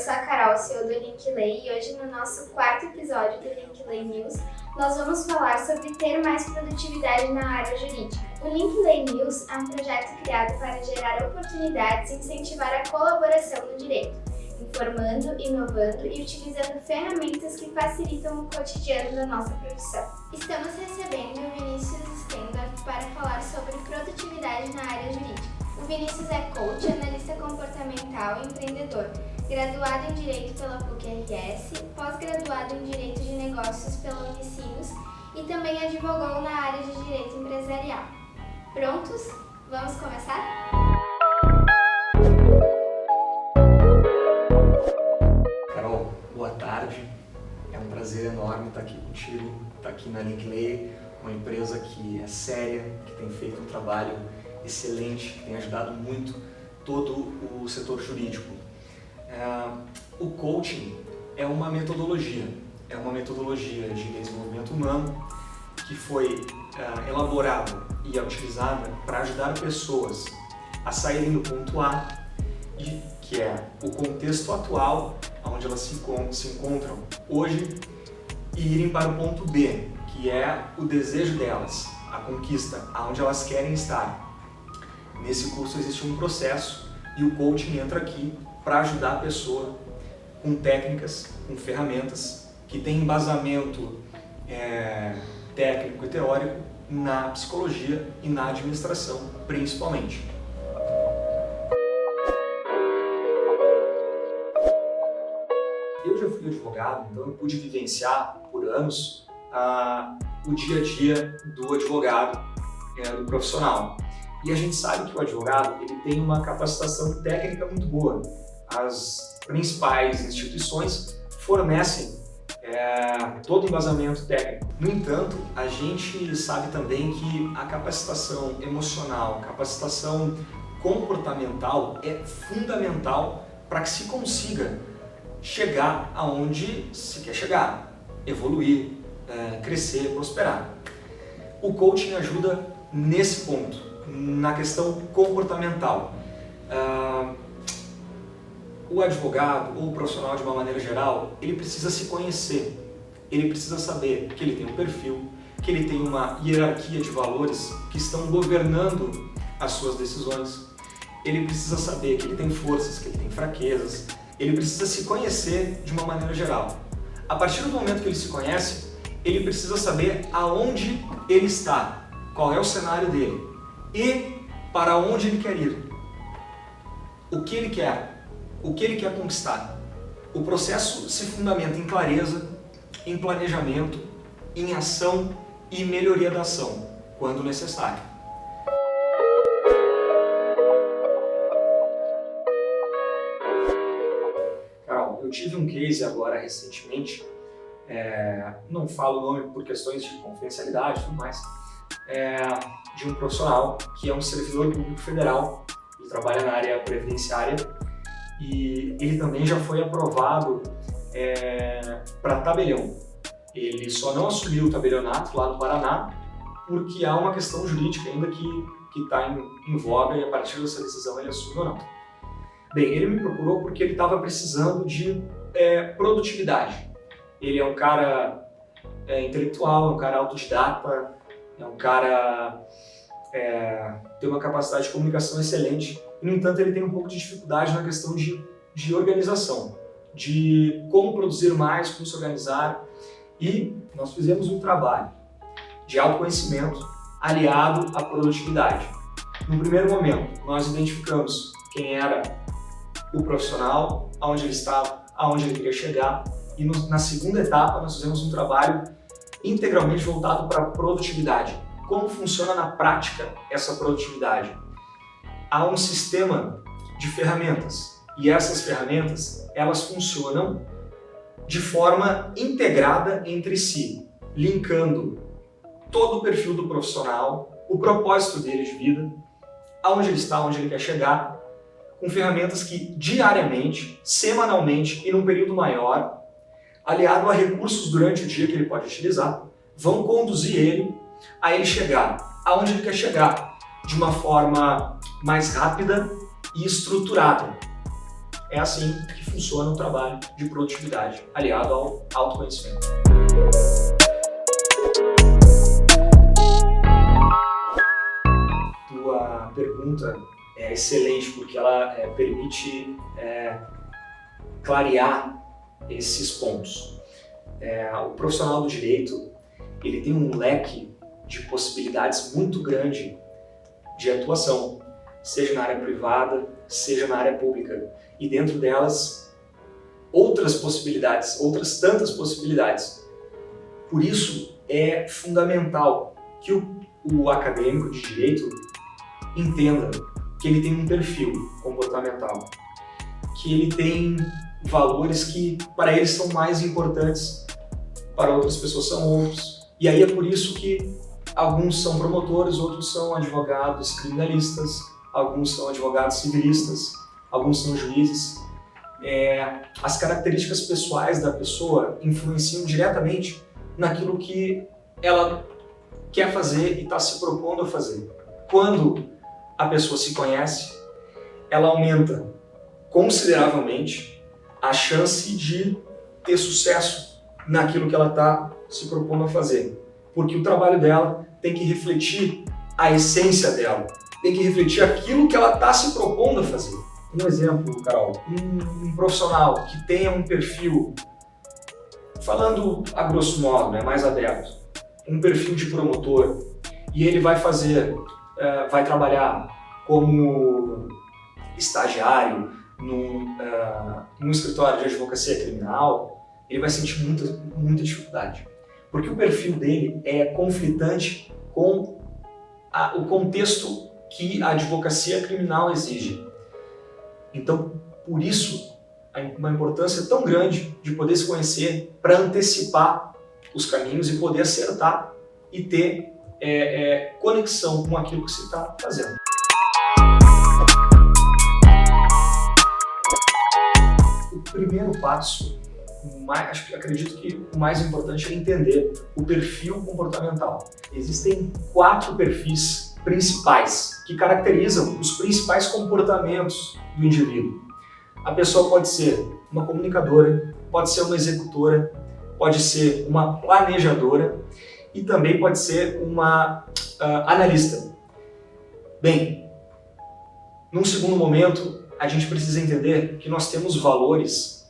sou a Carol, CEO do Linkley, e hoje no nosso quarto episódio do Linkley News, nós vamos falar sobre ter mais produtividade na área jurídica. O Linkley News é um projeto criado para gerar oportunidades e incentivar a colaboração no direito, informando, inovando e utilizando ferramentas que facilitam o cotidiano da nossa profissão. Estamos recebendo o Vinícius Stendorf para falar sobre produtividade na área jurídica. O Vinícius é coach, analista comportamental e empreendedor, graduado em Direito pela PUC-RS, pós-graduado em Direito de Negócios pela Unicinos e também advogou na área de Direito Empresarial. Prontos? Vamos começar? Carol, boa tarde. É um prazer enorme estar aqui contigo, estar aqui na Linkley, uma empresa que é séria, que tem feito um trabalho excelente, que tem ajudado muito todo o setor jurídico. O coaching é uma metodologia de desenvolvimento humano que foi elaborada e é utilizada para ajudar pessoas a saírem do ponto A, que é o contexto atual, onde elas se encontram hoje, e irem para o ponto B, que é o desejo delas, a conquista, aonde elas querem estar. Nesse curso existe um processo e o coaching entra aqui para ajudar a pessoa com técnicas, com ferramentas que têm embasamento técnico e teórico na psicologia e na administração, principalmente. Eu já fui advogado, então eu pude vivenciar por anos o dia a dia do advogado, do profissional. E a gente sabe que o advogado ele tem uma capacitação técnica muito boa. As principais instituições fornecem todo o embasamento técnico. No entanto, a gente sabe também que a capacitação emocional, capacitação comportamental é fundamental para que se consiga chegar aonde se quer chegar, evoluir, crescer, prosperar. O coaching ajuda nesse ponto, na questão comportamental. O advogado ou o profissional de uma maneira geral, ele precisa se conhecer, ele precisa saber que ele tem um perfil, que ele tem uma hierarquia de valores que estão governando as suas decisões, ele precisa saber que ele tem forças, que ele tem fraquezas, ele precisa se conhecer de uma maneira geral. A partir do momento que ele se conhece, ele precisa saber aonde ele está, qual é o cenário dele e para onde ele quer ir, o que ele quer conquistar. O processo se fundamenta em clareza, em planejamento, em ação e melhoria da ação, quando necessário. Carol, eu tive um case agora recentemente, não falo o nome por questões de confidencialidade e tudo mais, de um profissional que é um servidor público federal, ele trabalha na área previdenciária e ele também já foi aprovado para tabelião. Ele só não assumiu o tabelionato lá no Paraná porque há uma questão jurídica ainda que está em voga e a partir dessa decisão ele assume ou não. Bem, ele me procurou porque ele estava precisando de produtividade. Ele é um cara intelectual, é um cara autodidata, é um cara tem uma capacidade de comunicação excelente e, no entanto, ele tem um pouco de dificuldade na questão de organização, de como produzir mais, como se organizar. E nós fizemos um trabalho de autoconhecimento aliado à produtividade. No primeiro momento, nós identificamos quem era o profissional, aonde ele estava, aonde ele queria chegar, e na segunda etapa nós fizemos um trabalho integralmente voltado para a produtividade. Como funciona na prática essa produtividade? Há um sistema de ferramentas e essas ferramentas elas funcionam de forma integrada entre si, linkando todo o perfil do profissional, o propósito dele de vida, aonde ele está, onde ele quer chegar, com ferramentas que diariamente, semanalmente e num período maior, aliado a recursos durante o dia que ele pode utilizar, vão conduzir ele a ele chegar aonde ele quer chegar de uma forma mais rápida e estruturada. É assim que funciona o trabalho de produtividade aliado ao autoconhecimento. Tua pergunta é excelente porque ela permite clarear esses pontos. O profissional do direito ele tem um leque de possibilidades muito grande de atuação, seja na área privada, seja na área pública. E dentro delas, outras tantas possibilidades. Por isso, é fundamental que o acadêmico de direito entenda que ele tem um perfil comportamental, que ele tem valores que para eles são mais importantes, para outras pessoas são outros. E aí é por isso que alguns são promotores, outros são advogados criminalistas, alguns são advogados civilistas, alguns são juízes. As características pessoais da pessoa influenciam diretamente naquilo que ela quer fazer e está se propondo a fazer. Quando a pessoa se conhece, ela aumenta consideravelmente a chance de ter sucesso naquilo que ela está se propondo a fazer. Porque o trabalho dela tem que refletir a essência dela, tem que refletir aquilo que ela está se propondo a fazer. Um exemplo, Carol, um profissional que tenha um perfil, falando a grosso modo, mais aberto, um perfil de promotor, e ele vai trabalhar como estagiário num escritório de advocacia criminal, ele vai sentir muita dificuldade. Porque o perfil dele é conflitante com o contexto que a advocacia criminal exige. Então, por isso, uma importância tão grande de poder se conhecer para antecipar os caminhos e poder acertar e ter conexão com aquilo que se está fazendo. O primeiro passo, acredito que o mais importante é entender o perfil comportamental. Existem 4 perfis principais que caracterizam os principais comportamentos do indivíduo. A pessoa pode ser uma comunicadora, pode ser uma executora, pode ser uma planejadora e também pode ser uma analista. Bem, num segundo momento, a gente precisa entender que nós temos valores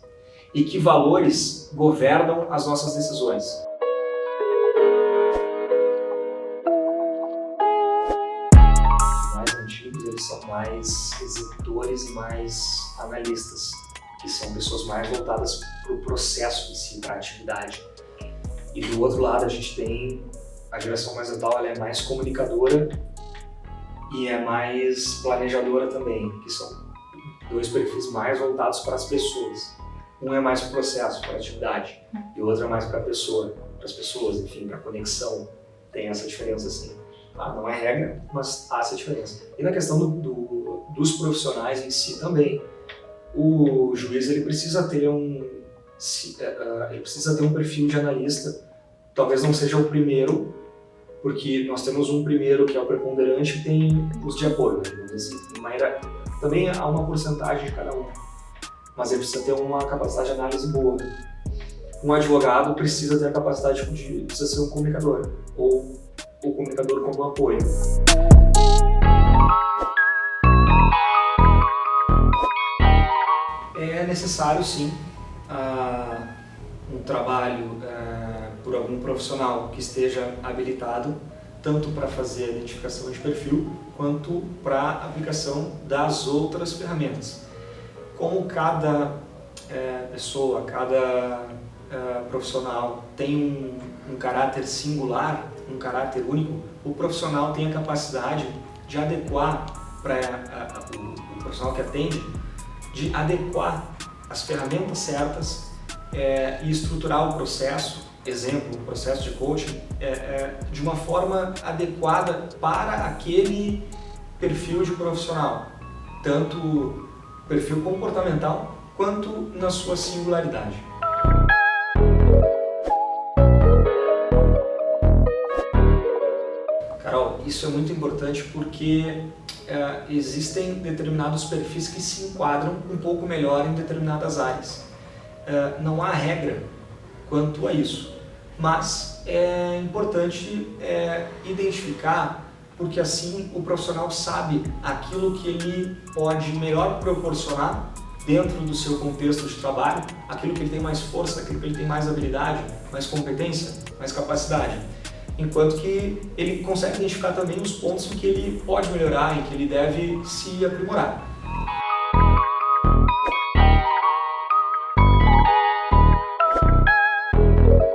e que valores governam as nossas decisões. Os mais antigos, eles são mais executores e mais analistas, que são pessoas mais voltadas para o processo em si, para a atividade. E do outro lado, a gente tem a geração mais atual, ela é mais comunicadora e é mais planejadora também, que são 2 perfis mais voltados para as pessoas. Um é mais para o processo, para a atividade, e o outro é mais para a pessoa, para as pessoas, enfim, para a conexão. Tem essa diferença, assim. Não é regra, mas há essa diferença. E na questão dos profissionais em si também, o juiz ele precisa ter um perfil de analista. Talvez não seja o primeiro, porque nós temos um primeiro que é o preponderante e tem os de apoio, também há uma porcentagem de cada um, mas ele precisa ter uma capacidade de análise boa. Um advogado precisa ter a capacidade precisa ser um comunicador, ou o comunicador como apoio. É necessário, sim, um trabalho por algum profissional que esteja habilitado tanto para fazer a identificação de perfil quanto para a aplicação das outras ferramentas. Como cada pessoa, cada profissional tem um caráter singular, um caráter único, o profissional tem a capacidade de adequar o profissional que atende, de adequar as ferramentas certas e estruturar o processo, exemplo, o processo de coaching, de uma forma adequada para aquele perfil de profissional, tanto perfil comportamental quanto na sua singularidade. Carol, isso é muito importante porque existem determinados perfis que se enquadram um pouco melhor em determinadas áreas. Não há regra quanto a isso, mas é importante identificar, porque assim o profissional sabe aquilo que ele pode melhor proporcionar dentro do seu contexto de trabalho, aquilo que ele tem mais força, aquilo que ele tem mais habilidade, mais competência, mais capacidade. Enquanto que ele consegue identificar também os pontos em que ele pode melhorar, em que ele deve se aprimorar.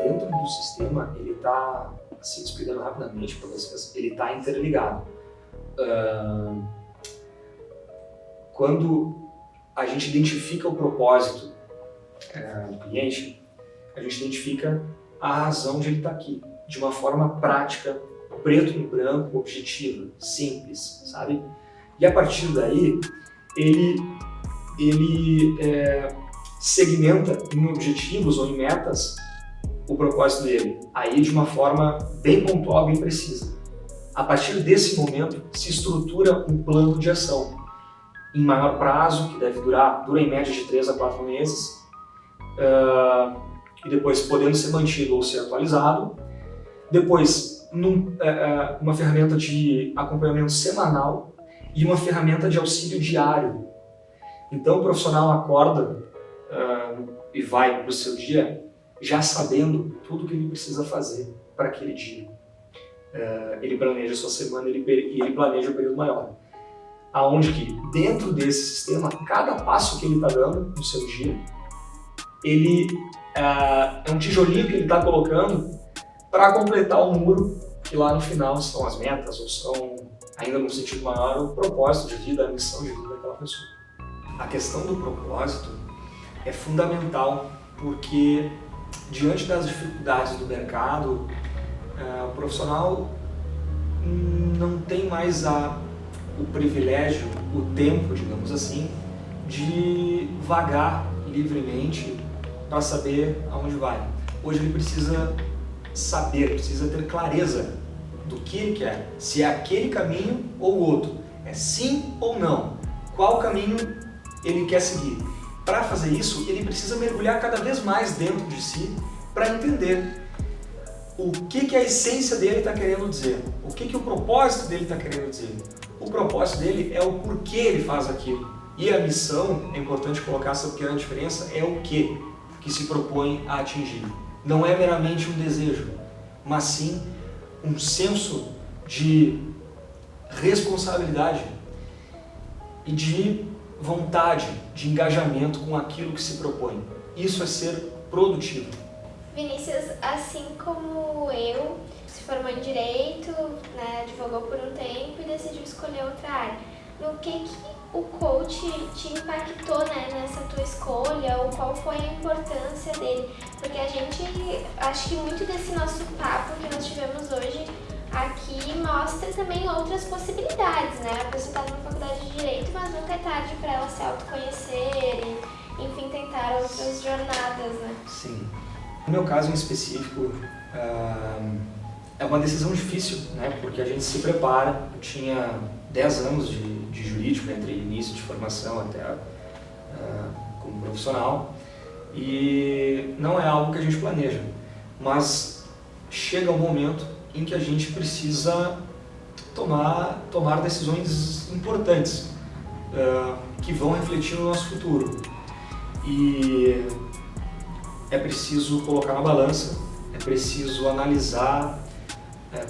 Dentro do sistema, ele está, se explicando rapidamente para vocês, ele está interligado. Quando a gente identifica o propósito do cliente, a gente identifica a razão de ele estar aqui, de uma forma prática, preto no branco, objetiva, simples, sabe? E a partir daí, ele segmenta em objetivos ou em metas o propósito dele, aí de uma forma bem pontual, bem precisa. A partir desse momento, se estrutura um plano de ação em maior prazo, que deve dura em média de 3 a 4 meses, e depois podendo ser mantido ou ser atualizado. Depois, uma ferramenta de acompanhamento semanal e uma ferramenta de auxílio diário. Então o profissional acorda e vai para o seu dia já sabendo tudo o que ele precisa fazer para aquele dia. Ele planeja a sua semana e ele planeja o período maior. Aonde que, dentro desse sistema, cada passo que ele está dando no seu dia, ele é um tijolinho que ele está colocando para completar o muro, que lá no final são as metas, ou são, ainda num sentido maior, o propósito de vida, a missão de vida daquela pessoa. A questão do propósito é fundamental porque, diante das dificuldades do mercado, o profissional não tem mais o privilégio, o tempo, digamos assim, de vagar livremente para saber aonde vai. Hoje ele precisa saber, precisa ter clareza do que ele quer, se é aquele caminho ou outro, é sim ou não, qual caminho ele quer seguir. Para fazer isso, ele precisa mergulhar cada vez mais dentro de si para entender o que a essência dele está querendo dizer, o que o propósito dele está querendo dizer. O propósito dele é o porquê ele faz aquilo. E a missão, é importante colocar essa pequena diferença, é o que se propõe a atingir. Não é meramente um desejo, mas sim um senso de responsabilidade e de vontade, de engajamento com aquilo que se propõe. Isso é ser produtivo. Vinícius, assim como eu, se formou em Direito, né, advogou por um tempo e decidiu escolher outra área. No que o coach te impactou, né, nessa tua escolha, ou qual foi a importância dele? Porque a gente, acho que muito desse nosso papo que nós tivemos hoje aqui mostra também outras possibilidades, né? A pessoa está numa faculdade de Direito, mas nunca é tarde para ela se autoconhecer e, enfim, tentar outras jornadas, né? Sim. No meu caso em específico, é uma decisão difícil, né? Porque a gente se prepara. Eu tinha 10 anos de jurídico, entre início de formação até como profissional, e não é algo que a gente planeja, mas chega um momento em que a gente precisa tomar decisões importantes que vão refletir no nosso futuro. E é preciso colocar na balança, é preciso analisar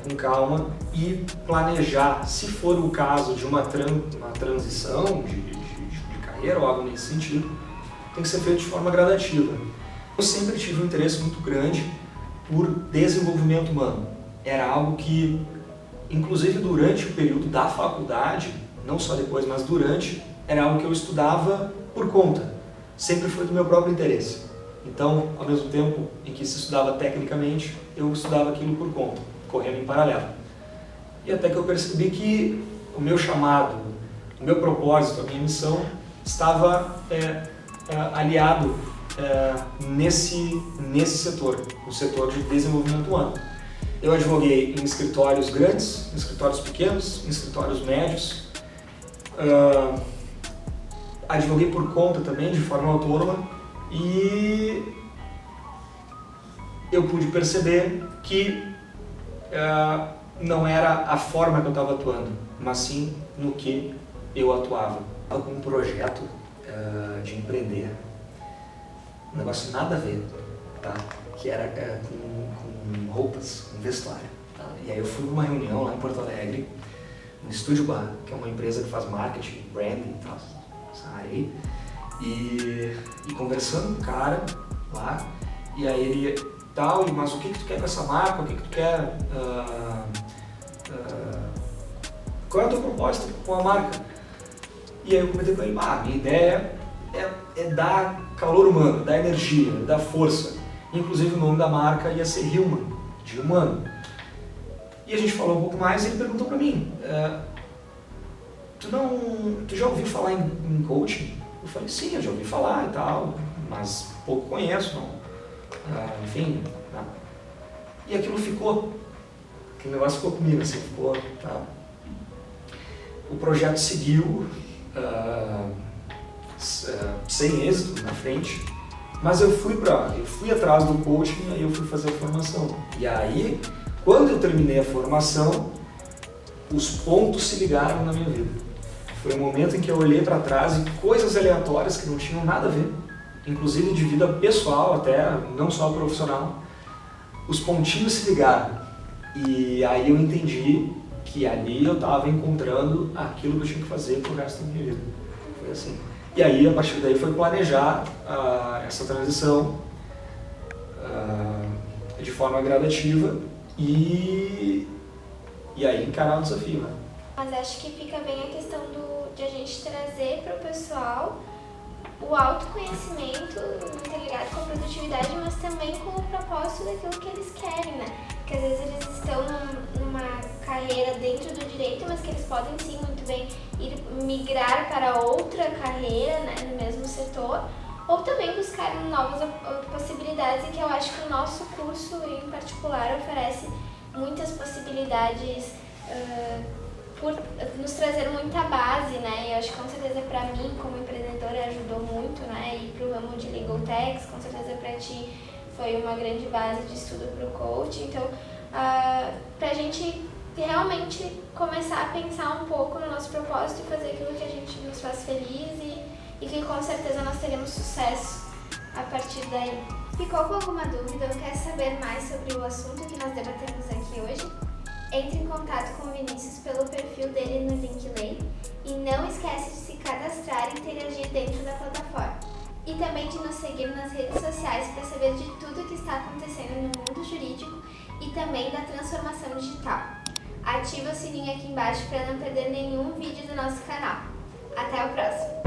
com calma e planejar, se for o caso de uma transição de carreira ou algo nesse sentido, tem que ser feito de forma gradativa. Eu sempre tive um interesse muito grande por desenvolvimento humano. Era algo que, inclusive durante o período da faculdade, não só depois, mas durante, era algo que eu estudava por conta. Sempre foi do meu próprio interesse. Então, ao mesmo tempo em que se estudava tecnicamente, eu estudava aquilo por conta, correndo em paralelo. E até que eu percebi que o meu chamado, o meu propósito, a minha missão, estava aliado nesse setor, o setor de desenvolvimento humano. Eu advoguei em escritórios grandes, em escritórios pequenos, em escritórios médios, Advoguei por conta também, de forma autônoma, e eu pude perceber que não era a forma que eu estava atuando, mas sim no que eu atuava. Eu estava com um projeto de empreender, um negócio nada a ver, tá? Que era com roupas, com vestuário. Tá? E aí eu fui numa reunião lá em Porto Alegre, no Estúdio Bar, que é uma empresa que faz marketing, branding e tal, essa área aí. E conversando com o cara lá, e aí ele, tal, mas o que tu quer com essa marca, o que tu quer, qual é a tua proposta com a marca? E aí eu comentei com ele, minha ideia é dar calor humano, dar energia, dar força. Inclusive o nome da marca ia ser Human, de humano. E a gente falou um pouco mais e ele perguntou pra mim, tu já ouviu falar em coaching? Eu falei, sim, eu já ouvi falar e tal, mas pouco conheço, não. Enfim, tá. E aquilo ficou, aquele negócio ficou comigo, assim, ficou, tá. O projeto seguiu, sem êxito na frente, mas eu fui atrás do coaching e aí eu fui fazer a formação. E aí, quando eu terminei a formação, os pontos se ligaram na minha vida. Foi um momento em que eu olhei para trás e coisas aleatórias que não tinham nada a ver, inclusive de vida pessoal até, não só profissional, os pontinhos se ligaram. E aí eu entendi que ali eu estava encontrando aquilo que eu tinha que fazer pro resto da minha vida. Foi assim. E aí, a partir daí, foi planejar essa transição de forma gradativa e aí encarar o desafio, né? Mas acho que fica bem a questão de a gente trazer para o pessoal o autoconhecimento interligado com a produtividade, mas também com o propósito daquilo que eles querem, né? Porque às vezes eles estão numa carreira dentro do direito, mas que eles podem sim muito bem ir migrar para outra carreira, né, no mesmo setor, ou também buscar novas possibilidades, e que eu acho que o nosso curso em particular oferece muitas possibilidades por nos trazer muita base, né? E eu acho que com certeza para mim, como empreendedora, ajudou muito, né? E para o ramo de Legal Techs, com certeza para ti foi uma grande base de estudo para o coaching. Então, para a gente realmente começar a pensar um pouco no nosso propósito e fazer aquilo que a gente nos faz feliz e que com certeza nós teremos sucesso a partir daí. Ficou com alguma dúvida ou quer saber mais sobre o assunto que nós debatemos aqui hoje? Entre em contato com o Vinícius pelo perfil dele no Linklay e não esquece de se cadastrar e interagir dentro da plataforma. E também de nos seguir nas redes sociais para saber de tudo que está acontecendo no mundo jurídico e também da transformação digital. Ativa o sininho aqui embaixo para não perder nenhum vídeo do nosso canal. Até o próximo!